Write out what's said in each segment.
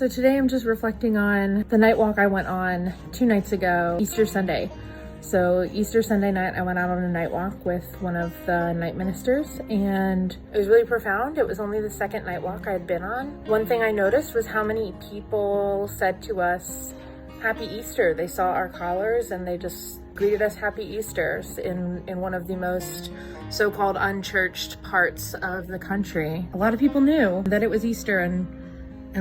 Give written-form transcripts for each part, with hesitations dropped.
So today I'm just reflecting on the night walk I went on 2 nights ago, Easter Sunday. So Easter Sunday night, I went out on a night walk with one of the night ministers, and it was really profound. It was only the second night walk I had been on. One thing I noticed was how many people said to us, Happy Easter. They saw our collars and they just greeted us Happy Easters in one of the most so-called unchurched parts of the country. A lot of people knew that it was Easter and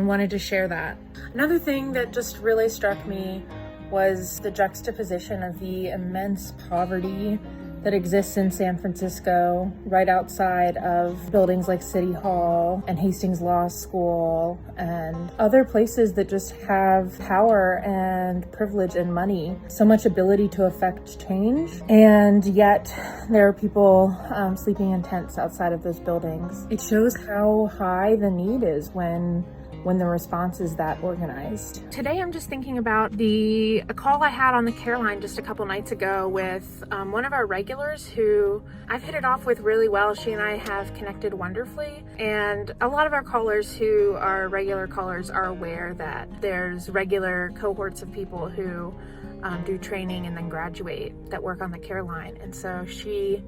wanted to share that. Another thing that just really struck me was the juxtaposition of the immense poverty that exists in San Francisco, right outside of buildings like City Hall and Hastings Law School and other places that just have power and privilege and money, so much ability to affect change. And yet there are people sleeping in tents outside of those buildings. It shows how high the need is when the response is that organized. Today I'm just thinking about a call I had on the Care Line just a couple nights ago with one of our regulars who I've hit it off with really well. She and I have connected wonderfully, and a lot of our callers who are regular callers are aware that there's regular cohorts of people who do training and then graduate that work on the Care Line. And so she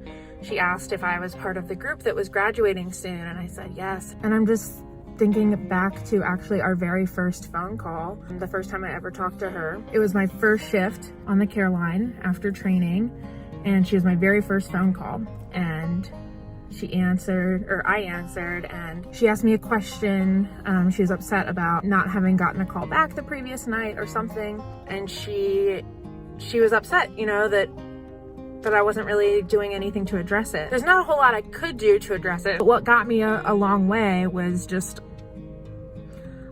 asked if I was part of the group that was graduating soon, and I said yes. And I'm just thinking back to actually our very first phone call, the first time I ever talked to her. It was my first shift on the Care Line after training, and she was my very first phone call. And I answered, and she asked me a question. She was upset about not having gotten a call back the previous night or something, and she was upset, that I wasn't really doing anything to address it. There's not a whole lot I could do to address it. But what got me a long way was just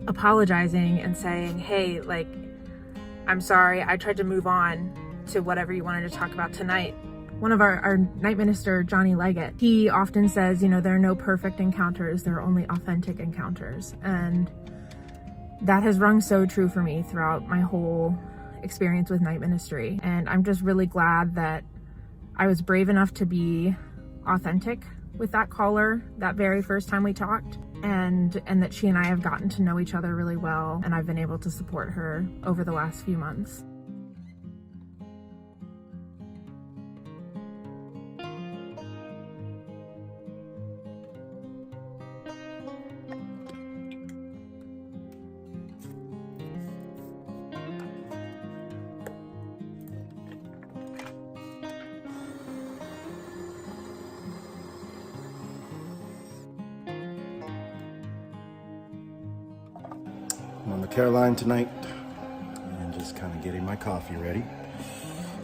apologizing and saying, hey, I'm sorry, I tried to move on to whatever you wanted to talk about tonight. One of our night minister, Johnny Leggett, he often says, there are no perfect encounters, there are only authentic encounters. And that has rung so true for me throughout my whole experience with night ministry. And I'm just really glad that I was brave enough to be authentic with that caller that very first time we talked, and that she and I have gotten to know each other really well, and I've been able to support her over the last few months. I'm on the Care Line tonight and just kind of getting my coffee ready.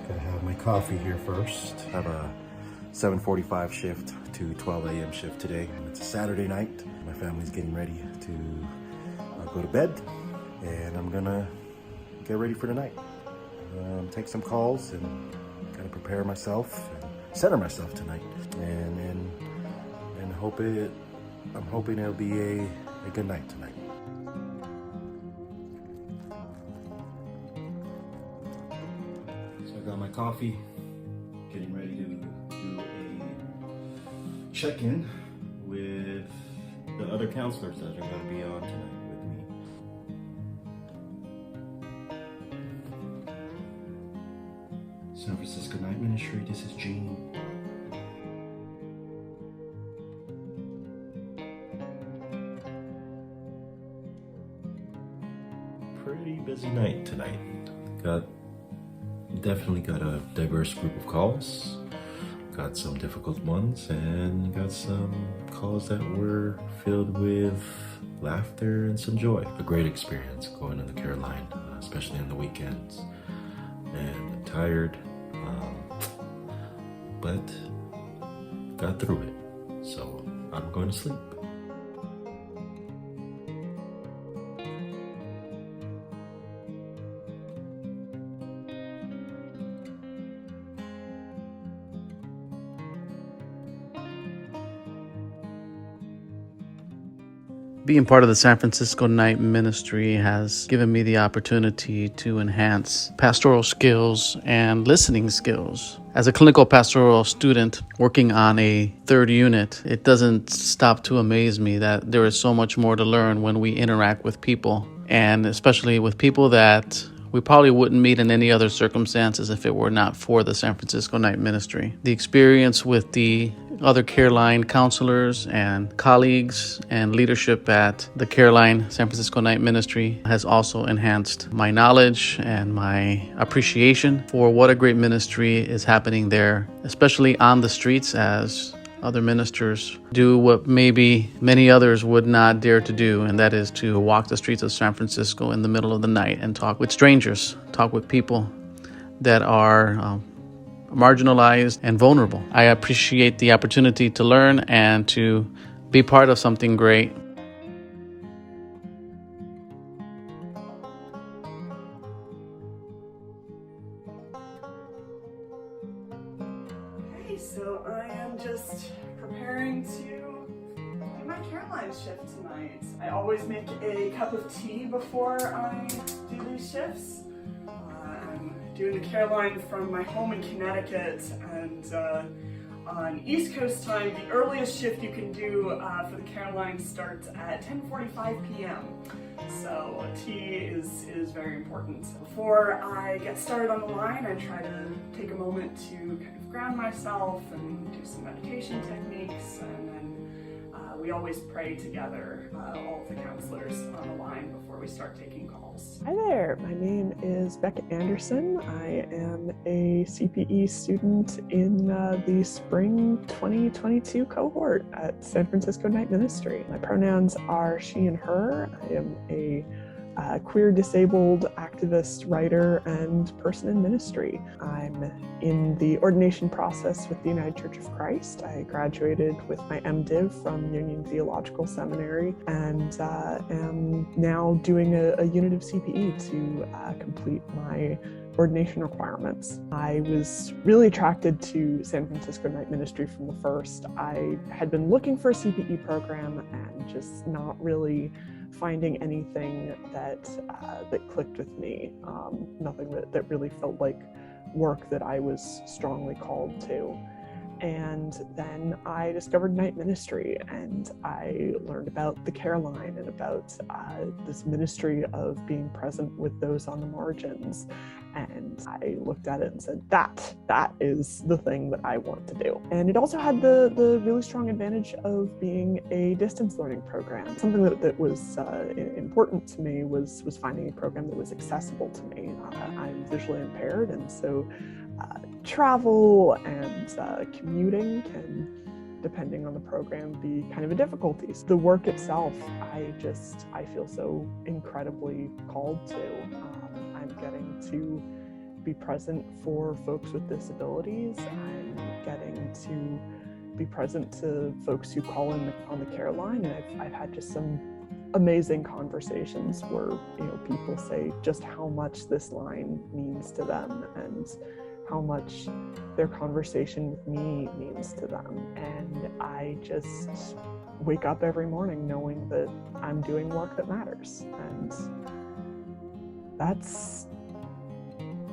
Gotta have my coffee here first. I have a 7:45 shift to 12 a.m. shift today. It's a Saturday night. My family's getting ready to go to bed, and I'm gonna get ready for tonight. Take some calls and kind of prepare myself and center myself tonight, and I'm hoping it'll be a good night tonight. So I got my coffee, getting ready to do a check-in with the other counselors that are going to be on tonight with me. San Francisco Night Ministry, this is Gene. Pretty busy night tonight. Definitely got a diverse group of calls. Got some difficult ones, and got some calls that were filled with laughter and some joy. A great experience going on the Care Line, especially on the weekends. And I'm tired, but got through it. So I'm going to sleep. Being part of the San Francisco Night Ministry has given me the opportunity to enhance pastoral skills and listening skills. As a clinical pastoral student working on a third unit, it doesn't stop to amaze me that there is so much more to learn when we interact with people. and especially with people that we probably wouldn't meet in any other circumstances if it were not for the San Francisco Night Ministry. The experience with the other Care Line counselors and colleagues and leadership at the Care Line San Francisco Night Ministry has also enhanced my knowledge and my appreciation for what a great ministry is happening there, especially on the streets, as other ministers do what maybe many others would not dare to do, and that is to walk the streets of San Francisco in the middle of the night and talk with strangers, talk with people that are marginalized and vulnerable. I appreciate the opportunity to learn and to be part of something great. Okay, so I am just preparing to do my Care Line shift tonight. I always make a cup of tea before I do these shifts. I'm doing the Care Line from my home in Connecticut, and on East Coast time, the earliest shift you can do for the Care Line starts at 10:45 p.m. So tea is very important. Before I get started on the line, I try to take a moment to kind of ground myself and do some meditation techniques, and then we always pray together, all of the counselors on the line, before we start taking calls. Hi there, my name is Becca Anderson. I am a CPE student in the spring 2022 cohort at San Francisco Night Ministry. My pronouns are she and her. I am a queer disabled activist, writer, and person in ministry. I'm in the ordination process with the United Church of Christ. I graduated with my MDiv from Union Theological Seminary and am now doing a unit of CPE to complete my ordination requirements. I was really attracted to San Francisco Night Ministry from the first. I had been looking for a CPE program and just not really finding anything that clicked with me, nothing that really felt like work that I was strongly called to. And then I discovered Night Ministry, and I learned about the Care Line and about this ministry of being present with those on the margins. And I looked at it and said, that is the thing that I want to do. And it also had the really strong advantage of being a distance learning program. Something that was important to me was finding a program that was accessible to me. I'm visually impaired, and so travel and commuting can, depending on the program, be kind of a difficulty. The work itself, I feel so incredibly called to. I'm getting to be present for folks with disabilities. I'm getting to be present to folks who call in on the Care Line, and I've had just some amazing conversations where people say just how much this line means to them and how much their conversation with me means to them. And I just wake up every morning knowing that I'm doing work that matters. And that's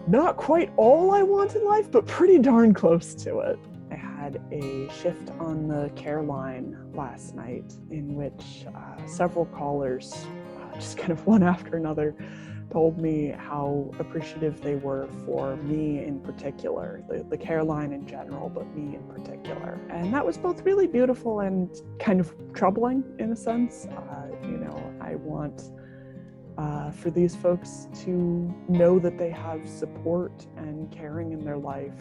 not quite all I want in life, but pretty darn close to it. I had a shift on the Care Line last night in which several callers, just kind of one after another, told me how appreciative they were for me in particular, the Care Line in general, but me in particular. And that was both really beautiful and kind of troubling in a sense. I want for these folks to know that they have support and caring in their life,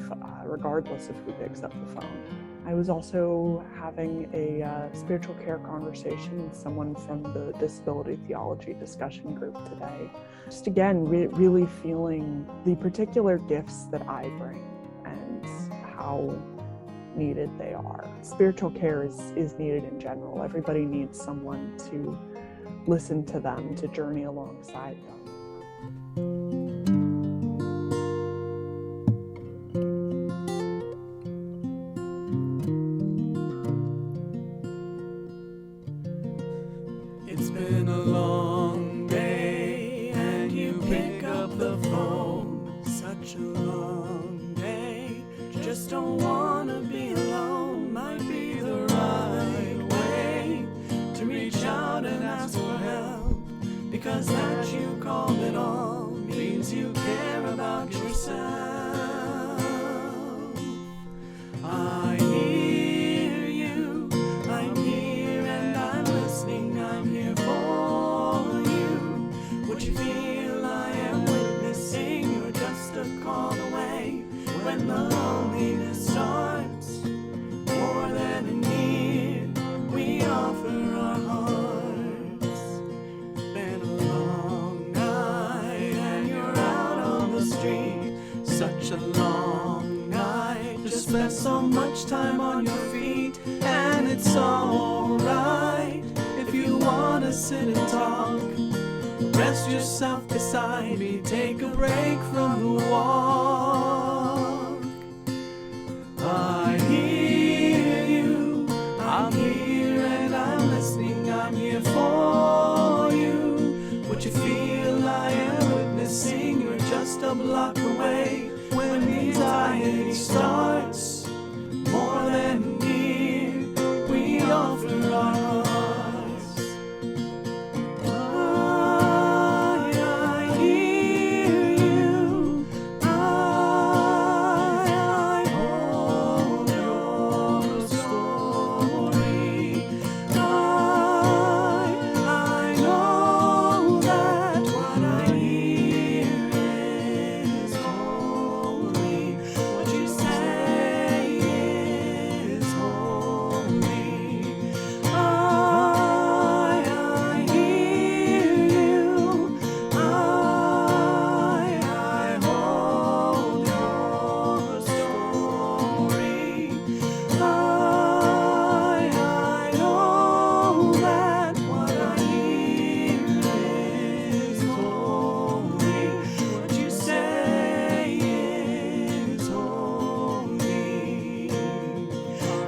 regardless of who picks up the phone. I was also having a spiritual care conversation with someone from the Disability Theology discussion group today. Just again, really feeling the particular gifts that I bring and how needed they are. Spiritual care is needed in general. Everybody needs someone to listen to them, to journey alongside them. It's been a long day and you pick up the phone. Such a long day, just don't wanna be alone. Might be the right way to reach out and ask for help. because that you call it all means you care about yourself. I hear you, I'm here and I'm listening, I'm here for you. What you feel I am witnessing, you're just a call away. When the loneliness starts, more than a need, we offer our hearts. Been a long night and you're out on the street. Such a long night, just spent so much time on your feet. And it's alright if you wanna sit and talk. Rest yourself beside me, take a break from the walk. I hear you, I'm here and I'm listening, I'm here for you. What you feel I am witnessing, you're just a block away. When anxiety starts, more than near, we offer our hearts. I hear you, I hold your story. I know that what I hear is holy. What you say is holy. I hear you. I hold your story. I know that what I hear is holy. What you say is holy.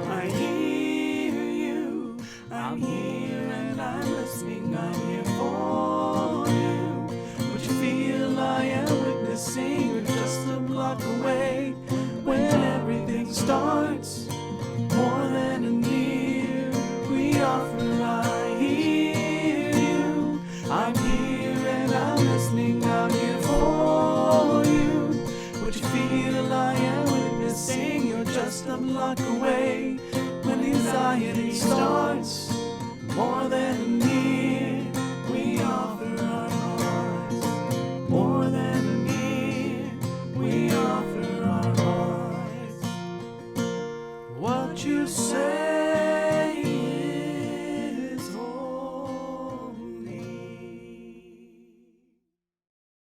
I hear you, I'm here and I'm listening, I'm here for you. What you feel I am witnessing, you're just a block away. When everything starts, more than a near, we offer I hear you. I'm here and I'm listening, I'm here for you. What you feel I am witnessing, you're just a block away. When anxiety starts, more than a near, we offer our hearts. More than a near, we offer our hearts. What you say